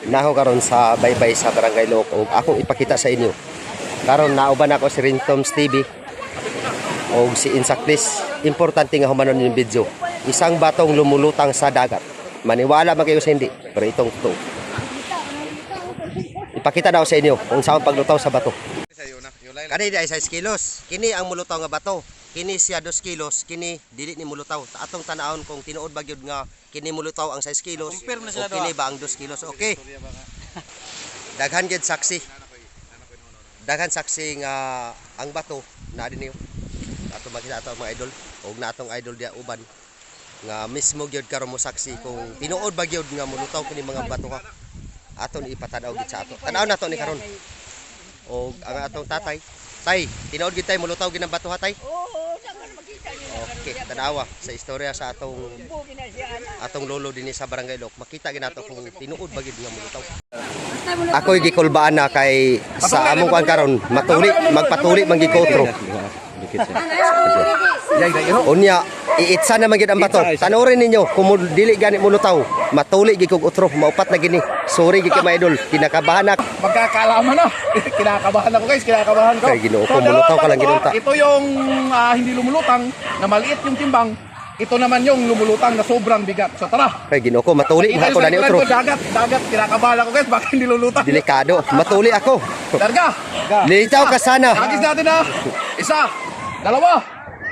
Naho karon sa baybay sa Barangay Look ug akong ipakita sa inyo. Karon nauban ako si Rintoms TV ug si Insaktis. Importante nga humanon yung video. Isang batong lumulutang sa dagat. Maniwala man kayo sa hindi, pero itong to. Ipakita daw sa inyo kung saan paglutaw sa bato. Kani di ay 6 kilos. Kini ang mulutaw nga bato. Kini siya 2 kilos, kini dili ni mulutaw. Atong tanahon kung tinuod ba gyud nga kini mulutaw ang 6 kilos o kini ba ang 2 kilos. Okay. Daghan gyud saksi. Daghan saksi nga ang bato na dinhi. Ato makita ato mga idol og na atong idol dia uban nga mismo gyud karon mo saksi kung tinuod ba gyud nga mulutaw kini mga bato ha. Aton ipatanaw gid sa ato. Tanaw nato ni karon. Og ang atong tatay, tay, tinuod gid tay mulutaw gid ang bato ha tay? Okay, tanawa sa istorya sa atong lolo dinhi sa Barangay Look. Makita gid nato kung tinuod ba gid nga mulutaw. Ako'y gikulbaan na kay sa among kan karon matuli magpatuli man gikotro. Unya iitsa na man gid ang bato. Tanurin ninyo kung dili gani mulutaw, matuli gid kog utro, maupat na gini. Sorry gid kay mga idol, kinakabahan ako. Magkakaalaman na. Kinakabahan ako guys, kinakabahan ko. Kay Ginoo ko mulutaw ka lang ginunta. Ito yung hindi lumulutang na maliit yung timbang. Ito naman yung lumulutang na sobrang bigat. So tara. Kay Ginoo ko matuli nga ako dani utro. Dagat, kinakabahan ako guys, baka hindi lulutang. Delikado, matuli ako. Larga. Litaw ka sana. Agis natin na. Isa, dalawa,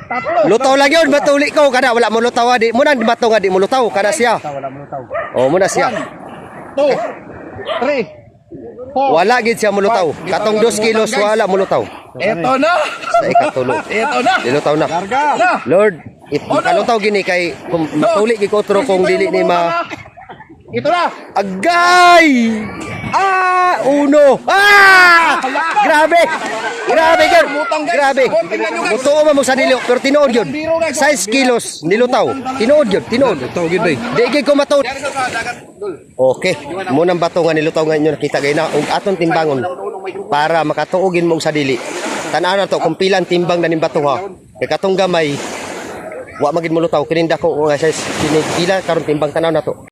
tatlo. Lutaw lang yun, matuli ko kada wala mo lutaw di. Muna bato nga di mo lutaw kada siya. Wala mulutaw. Oh, muna siya. 2, 3, 4. Wala gid siya mulutaw. Katong 2 kilos wala mulutaw. Ito na. Sa ikatulo. Ito na. Dilutaw na. Larga. Lord, ikalutaw gini kay kung matuli gid ko otro kung dili ni ma. Ito na. Agay! Uno! Grabe! Grabe gan! Grabe! Mutuo man mo sa dili pero tinuod yun. 6 kilos nilutaw. Tinuod yun, tinuod. Di gid ko matuod. Okay, munang bato nga nilutaw nga inyo nakita gay na ug aton timbangon para makatuogin mo sa dili. Tan-aw na to kung pilang timbang na ning bato ha. Kay katong gamay wa magid mo lutaw kininda ko nga size pila karon timbang tanaw na to.